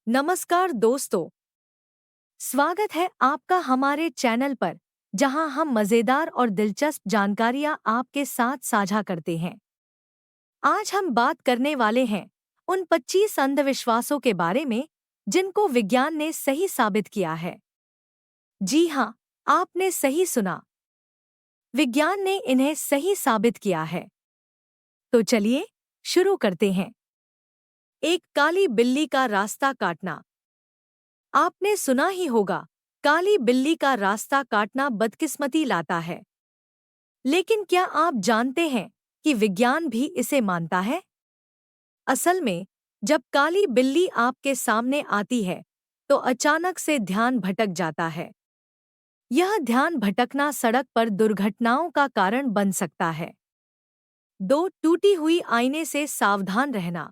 नमस्कार दोस्तों, स्वागत है आपका हमारे चैनल पर जहां हम मजेदार और दिलचस्प जानकारियां आपके साथ साझा करते हैं। आज हम बात करने वाले हैं उन 25 अंधविश्वासों के बारे में जिनको विज्ञान ने सही साबित किया है। जी हाँ, आपने सही सुना, विज्ञान ने इन्हें सही साबित किया है। तो चलिए शुरू करते हैं। एक काली बिल्ली का रास्ता काटना। आपने सुना ही होगा, काली बिल्ली का रास्ता काटना बदकिस्मती लाता है। लेकिन क्या आप जानते हैं कि विज्ञान भी इसे मानता है? असल में, जब काली बिल्ली आपके सामने आती है, तो अचानक से ध्यान भटक जाता है। यह ध्यान भटकना सड़क पर दुर्घटनाओं का कारण बन सकता है। 2. टूटी हुई आईने से सावधान रहना।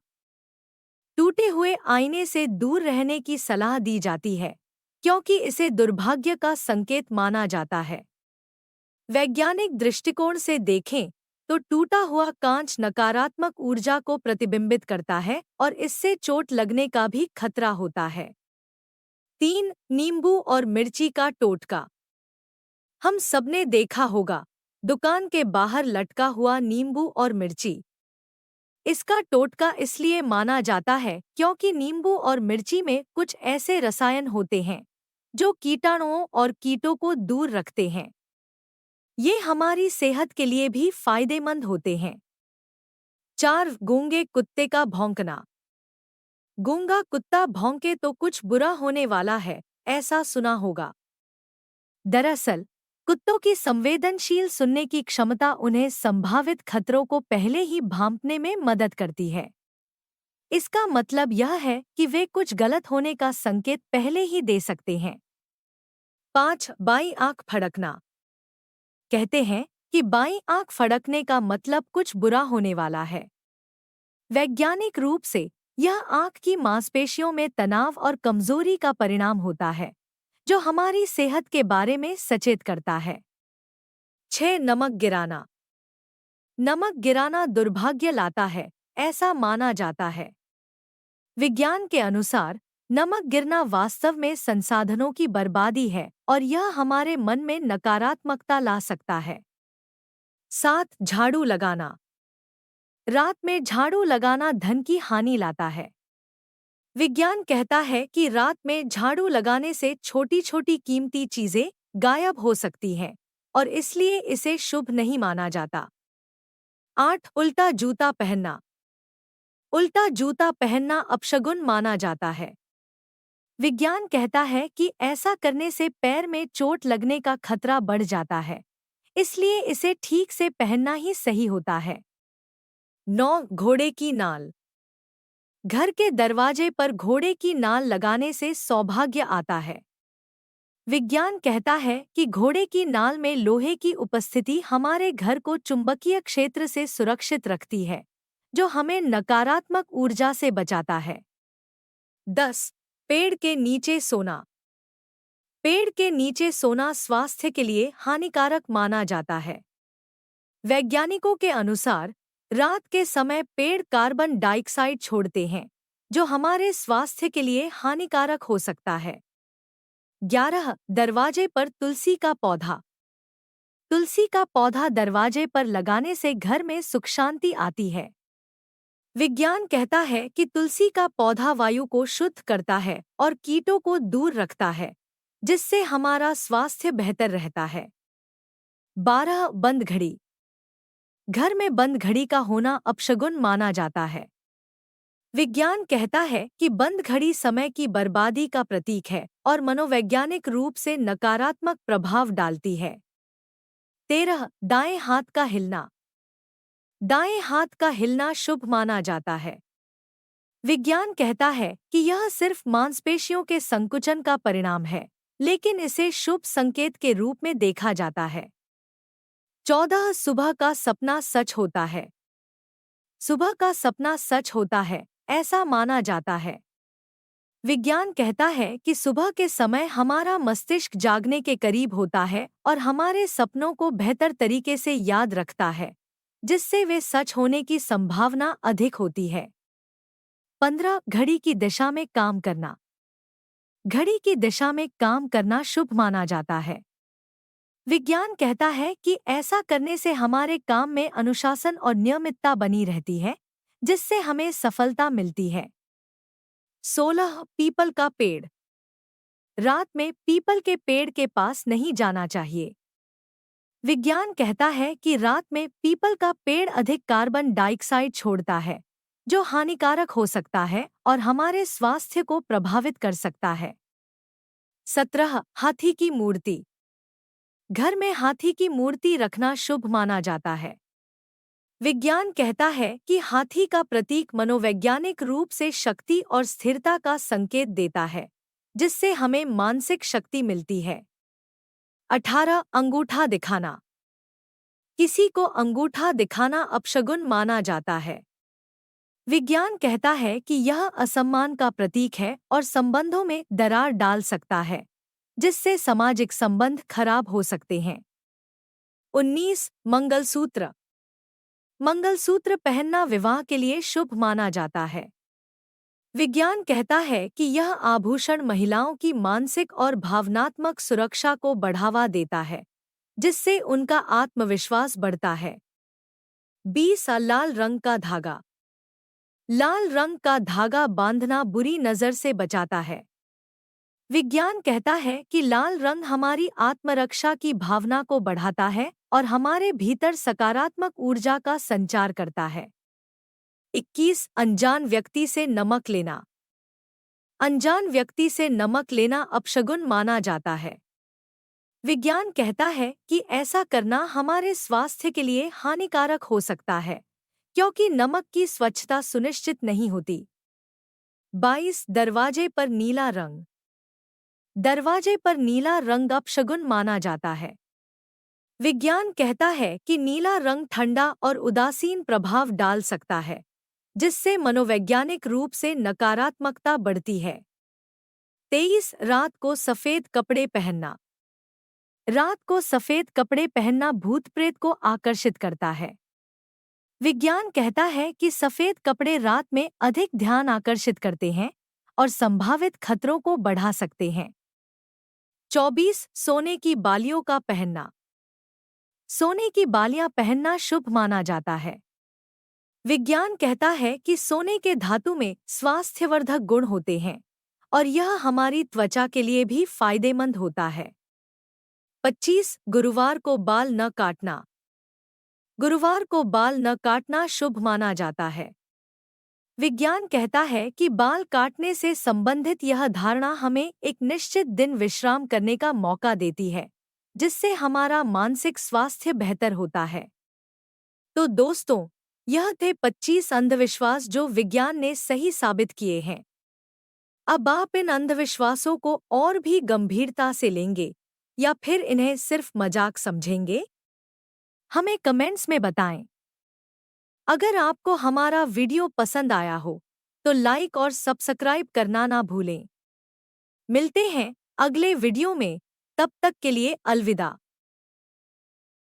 टूटे हुए आईने से दूर रहने की सलाह दी जाती है, क्योंकि इसे दुर्भाग्य का संकेत माना जाता है। वैज्ञानिक दृष्टिकोण से देखें तो टूटा हुआ कांच नकारात्मक ऊर्जा को प्रतिबिंबित करता है और इससे चोट लगने का भी खतरा होता है। 3. नींबू और मिर्ची का टोटका। हम सबने देखा होगा, दुकान के बाहर लटका हुआ नींबू और मिर्ची। इसका टोटका इसलिए माना जाता है क्योंकि नींबू और मिर्ची में कुछ ऐसे रसायन होते हैं जो कीटाणुओं और कीटों को दूर रखते हैं। ये हमारी सेहत के लिए भी फायदेमंद होते हैं। 4. गूंगे कुत्ते का भौंकना। गूंगा कुत्ता भौंके तो कुछ बुरा होने वाला है, ऐसा सुना होगा। दरअसल, कुत्तों की संवेदनशील सुनने की क्षमता उन्हें संभावित खतरों को पहले ही भांपने में मदद करती है। इसका मतलब यह है कि वे कुछ गलत होने का संकेत पहले ही दे सकते हैं। 5. बाईं आंख फड़कना। कहते हैं कि बाईं आंख फड़कने का मतलब कुछ बुरा होने वाला है। वैज्ञानिक रूप से यह आंख की मांसपेशियों में तनाव और कमजोरी का परिणाम होता है, जो हमारी सेहत के बारे में सचेत करता है। 6. नमक गिराना। नमक गिराना दुर्भाग्य लाता है, ऐसा माना जाता है। विज्ञान के अनुसार नमक गिरना वास्तव में संसाधनों की बर्बादी है और यह हमारे मन में नकारात्मकता ला सकता है। 7. झाड़ू लगाना। रात में झाड़ू लगाना धन की हानि लाता है। विज्ञान कहता है कि रात में झाड़ू लगाने से छोटी छोटी कीमती चीजें गायब हो सकती हैं और इसलिए इसे शुभ नहीं माना जाता। 8. उल्टा जूता पहनना। उल्टा जूता पहनना अपशगुन माना जाता है। विज्ञान कहता है कि ऐसा करने से पैर में चोट लगने का खतरा बढ़ जाता है, इसलिए इसे ठीक से पहनना ही सही होता है। 9. घोड़े की नाल। घर के दरवाजे पर घोड़े की नाल लगाने से सौभाग्य आता है। विज्ञान कहता है कि घोड़े की नाल में लोहे की उपस्थिति हमारे घर को चुंबकीय क्षेत्र से सुरक्षित रखती है, जो हमें नकारात्मक ऊर्जा से बचाता है। 10. पेड़ के नीचे सोना। पेड़ के नीचे सोना स्वास्थ्य के लिए हानिकारक माना जाता है। वैज्ञानिकों के अनुसार रात के समय पेड़ कार्बन डाइऑक्साइड छोड़ते हैं, जो हमारे स्वास्थ्य के लिए हानिकारक हो सकता है। 11. दरवाजे पर तुलसी का पौधा। तुलसी का पौधा दरवाजे पर लगाने से घर में सुख शांति आती है। विज्ञान कहता है कि तुलसी का पौधा वायु को शुद्ध करता है और कीटों को दूर रखता है, जिससे हमारा स्वास्थ्य बेहतर रहता है। 12. बंद घड़ी। घर में बंद घड़ी का होना अपशगुन माना जाता है। विज्ञान कहता है कि बंद घड़ी समय की बर्बादी का प्रतीक है और मनोवैज्ञानिक रूप से नकारात्मक प्रभाव डालती है। 13. दाएं हाथ का हिलना। दाएं हाथ का हिलना शुभ माना जाता है। विज्ञान कहता है कि यह सिर्फ मांसपेशियों के संकुचन का परिणाम है, लेकिन इसे शुभ संकेत के रूप में देखा जाता है। 14. सुबह का सपना सच होता है। सुबह का सपना सच होता है, ऐसा माना जाता है। विज्ञान कहता है कि सुबह के समय हमारा मस्तिष्क जागने के करीब होता है और हमारे सपनों को बेहतर तरीके से याद रखता है, जिससे वे सच होने की संभावना अधिक होती है। 15 घड़ी की दिशा में काम करना। घड़ी की दिशा में काम करना शुभ माना जाता है। विज्ञान कहता है कि ऐसा करने से हमारे काम में अनुशासन और नियमितता बनी रहती है, जिससे हमें सफलता मिलती है। 16 पीपल का पेड़। रात में पीपल के पेड़ के पास नहीं जाना चाहिए। विज्ञान कहता है कि रात में पीपल का पेड़ अधिक कार्बन डाइऑक्साइड छोड़ता है, जो हानिकारक हो सकता है और हमारे स्वास्थ्य को प्रभावित कर सकता है। 17 हाथी की मूर्ति। घर में हाथी की मूर्ति रखना शुभ माना जाता है। विज्ञान कहता है कि हाथी का प्रतीक मनोवैज्ञानिक रूप से शक्ति और स्थिरता का संकेत देता है, जिससे हमें मानसिक शक्ति मिलती है। 18 अंगूठा दिखाना। किसी को अंगूठा दिखाना अपशगुन माना जाता है। विज्ञान कहता है कि यह असम्मान का प्रतीक है और संबंधों में दरार डाल सकता है, जिससे सामाजिक संबंध खराब हो सकते हैं। 19 मंगलसूत्र। मंगलसूत्र पहनना विवाह के लिए शुभ माना जाता है। विज्ञान कहता है कि यह आभूषण महिलाओं की मानसिक और भावनात्मक सुरक्षा को बढ़ावा देता है, जिससे उनका आत्मविश्वास बढ़ता है। 20 लाल रंग का धागा। लाल रंग का धागा बांधना बुरी नज़र से बचाता है। विज्ञान कहता है कि लाल रंग हमारी आत्मरक्षा की भावना को बढ़ाता है और हमारे भीतर सकारात्मक ऊर्जा का संचार करता है। 21 अनजान व्यक्ति से नमक लेना। अनजान व्यक्ति से नमक लेना अपशगुन माना जाता है। विज्ञान कहता है कि ऐसा करना हमारे स्वास्थ्य के लिए हानिकारक हो सकता है, क्योंकि नमक की स्वच्छता सुनिश्चित नहीं होती। 22 दरवाजे पर नीला रंग। दरवाजे पर नीला रंग अपशगुन माना जाता है। विज्ञान कहता है कि नीला रंग ठंडा और उदासीन प्रभाव डाल सकता है, जिससे मनोवैज्ञानिक रूप से नकारात्मकता बढ़ती है। 23 रात को सफेद कपड़े पहनना। रात को सफेद कपड़े पहनना भूत प्रेत को आकर्षित करता है। विज्ञान कहता है कि सफेद कपड़े रात में अधिक ध्यान आकर्षित करते हैं और संभावित खतरों को बढ़ा सकते हैं। 24 सोने की बालियों का पहनना। सोने की बालियां पहनना शुभ माना जाता है। विज्ञान कहता है कि सोने के धातु में स्वास्थ्यवर्धक गुण होते हैं और यह हमारी त्वचा के लिए भी फायदेमंद होता है। 25 गुरुवार को बाल न काटना। गुरुवार को बाल न काटना शुभ माना जाता है। विज्ञान कहता है कि बाल काटने से संबंधित यह धारणा हमें एक निश्चित दिन विश्राम करने का मौका देती है, जिससे हमारा मानसिक स्वास्थ्य बेहतर होता है। तो दोस्तों, यह थे 25 अंधविश्वास जो विज्ञान ने सही साबित किए हैं। अब आप इन अंधविश्वासों को और भी गंभीरता से लेंगे या फिर इन्हें सिर्फ मजाक समझेंगे? हमें कमेंट्स में बताएं। अगर आपको हमारा वीडियो पसंद आया हो तो लाइक और सब्सक्राइब करना ना भूलें। मिलते हैं अगले वीडियो में, तब तक के लिए अलविदा।